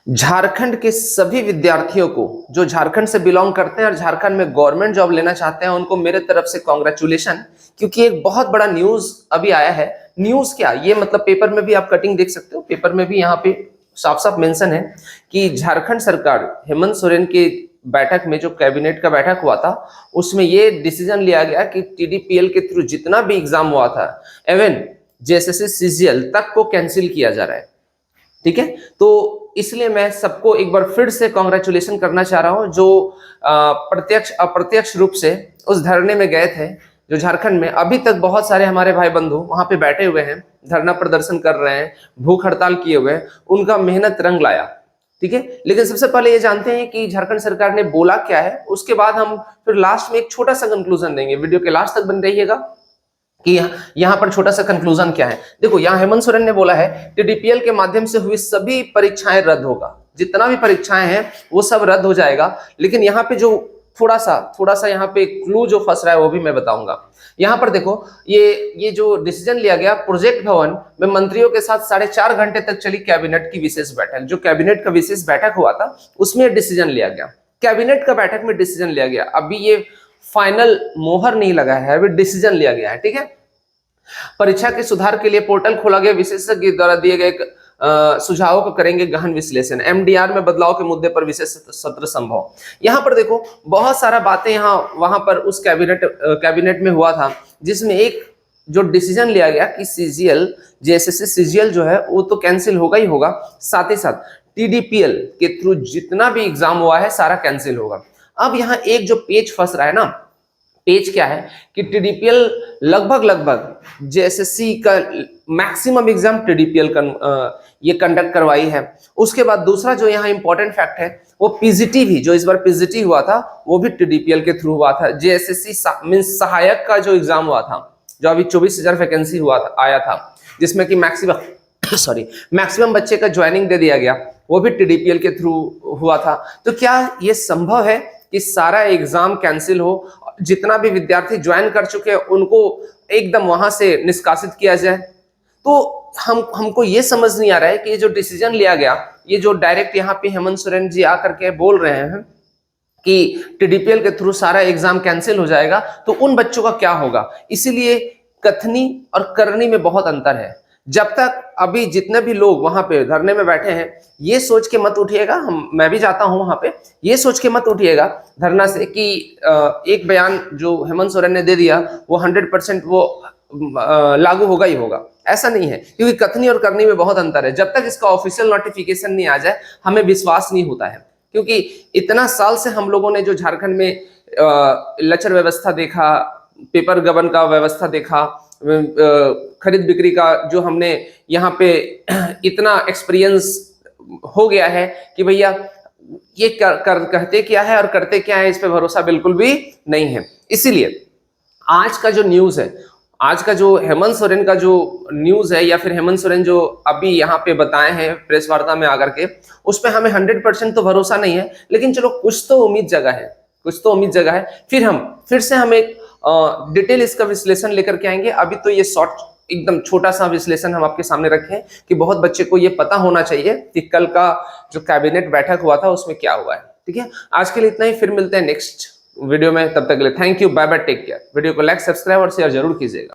झारखंड के सभी विद्यार्थियों को जो झारखंड से बिलोंग करते हैं और झारखंड में गवर्नमेंट जॉब लेना चाहते हैं उनको मेरे तरफ से कॉन्ग्रेचुलेशन। क्योंकि एक बहुत बड़ा न्यूज अभी आया है। न्यूज क्या, ये मतलब पेपर में भी आप कटिंग देख सकते हो, पेपर में भी यहाँ पे साफ साफ मेंशन है कि झारखंड सरकार हेमंत सोरेन की बैठक में, जो कैबिनेट का बैठक हुआ था, उसमें ये डिसीजन लिया गया कि टीडीपीएल के थ्रू जितना भी एग्जाम हुआ था, इवन जेएसएससी सीजीएल तक को कैंसिल किया जा रहा है। ठीक है, तो इसलिए मैं सबको एक बार फिर से कॉन्ग्रेचुलेशन करना चाह रहा हूं जो प्रत्यक्ष अप्रत्यक्ष रूप से उस धरने में गए थे। जो झारखंड में अभी तक बहुत सारे हमारे भाई बंधु वहां पे बैठे हुए हैं, धरना प्रदर्शन कर रहे हैं, भूख हड़ताल किए हुए हैं, उनका मेहनत रंग लाया। ठीक है, लेकिन सबसे पहले ये जानते हैं कि झारखंड सरकार ने बोला क्या है, उसके बाद हम फिर लास्ट में एक छोटा सा कंक्लूजन देंगे। वीडियो के लास्ट तक बन रहिएगा कि यहाँ पर छोटा सा कंक्लूजन क्या है। देखो, यहाँ हेमंत सोरेन ने बोला है टीडीपीएल के माध्यम से हुई सभी परीक्षाएं रद्द होगा, जितना भी परीक्षाएं हैं वो सब रद्द हो जाएगा। लेकिन यहाँ पे जो थोड़ा सा यहाँ पे क्लू जो फंस रहा है वो भी मैं बताऊंगा। यहाँ पर देखो, ये जो डिसीजन लिया गया, प्रोजेक्ट भवन में मंत्रियों के साथ 4.5 घंटे तक चली कैबिनेट की विशेष बैठक, जो कैबिनेट का विशेष बैठक हुआ था उसमें डिसीजन लिया गया। कैबिनेट का बैठक में डिसीजन लिया गया, अभी ये फाइनल मोहर नहीं लगा है, अभी डिसीजन लिया गया है। ठीक है, परीक्षा के सुधार के लिए पोर्टल खोला गया, विशेषज्ञ द्वारा दिए गए सुझावों का करेंगे गहन विश्लेषण, एमडीआर में बदलाव के मुद्दे पर विशेष सत्र संभव। यहाँ पर देखो, बहुत सारा बातें यहाँ वहां पर उस कैबिनेट में हुआ था, जिसमें एक जो डिसीजन लिया गया कि सीजीएल, जेएसएससी सीजीएल जो है वो तो कैंसिल होगा ही होगा, साथ ही साथ टीडीपीएल के थ्रू जितना भी एग्जाम हुआ है सारा कैंसिल होगा। अब यहाँ एक जो पेज फंस रहा है ना, पेज क्या है कि टीडीपीएल लगभग जेएसएससी का मैक्सिमम एग्जाम टीडीपीएल ये कंडक्ट करवाई है। उसके बाद दूसरा जो यहाँ इंपॉर्टेंट फैक्ट है, वो पीजीटी भी, जो इस बार पीजीटी हुआ था वो भी टीडीपीएल के थ्रू हुआ था। जेएसएससी मींस सहायक का जो एग्जाम हुआ था, जो अभी 24,000 वैकेंसी हुआ था, आया था, जिसमें कि मैक्सिमम बच्चे का ज्वाइनिंग दे दिया गया, वो भी टीडीपीएल के थ्रू हुआ था। तो क्या ये संभव है कि सारा एग्जाम कैंसिल हो, जितना भी विद्यार्थी ज्वाइन कर चुके हैं उनको एकदम वहां से निष्कासित किया जाए? तो हमको ये समझ नहीं आ रहा है कि ये जो डिसीजन लिया गया, ये जो डायरेक्ट यहाँ पे हेमंत सोरेन जी आकर के बोल रहे हैं कि टीडीपीएल के थ्रू सारा एग्जाम कैंसिल हो जाएगा, तो उन बच्चों का क्या होगा? इसीलिए कथनी और करनी में बहुत अंतर है। जब तक अभी जितने भी लोग वहां पे धरने में बैठे हैं, ये सोच के मत उठिएगा, मैं भी जाता हूं वहां पे, ये सोच के मत उठिएगा धरना से कि एक बयान जो हेमंत सोरेन ने दे दिया वो 100% वो लागू होगा ही होगा। ऐसा नहीं है, क्योंकि कथनी और करनी में बहुत अंतर है। जब तक इसका ऑफिशियल नोटिफिकेशन नहीं आ जाए हमें विश्वास नहीं होता है, क्योंकि इतना साल से हम लोगों ने जो झारखंड में लचर व्यवस्था देखा, पेपर गबन का व्यवस्था देखा, खरीद बिक्री का जो हमने यहाँ पे इतना एक्सपीरियंस हो गया है कि भैया ये कहते क्या है और करते क्या है, इस पे भरोसा बिल्कुल भी नहीं है। इसीलिए आज का जो न्यूज है, आज का जो हेमंत सोरेन का जो न्यूज है, या फिर हेमंत सोरेन जो अभी यहाँ पे बताए हैं प्रेस वार्ता में आकर के, उस पर हमें 100% तो भरोसा नहीं है, लेकिन चलो कुछ तो उम्मीद जगह है, कुछ तो उम्मीद जगह है। फिर से हम एक डिटेल इसका विश्लेषण लेकर के आएंगे। अभी तो ये शॉर्ट एकदम छोटा सा विश्लेषण हम आपके सामने रखे हैं कि बहुत बच्चे को ये पता होना चाहिए कि कल का जो कैबिनेट बैठक हुआ था उसमें क्या हुआ है। ठीक है, आज के लिए इतना ही, फिर मिलते हैं नेक्स्ट वीडियो में। तब तक के लिए thank you, bye bye, take care. Video को लाइक, सब्सक्राइब और शेयर जरूर कीजिएगा।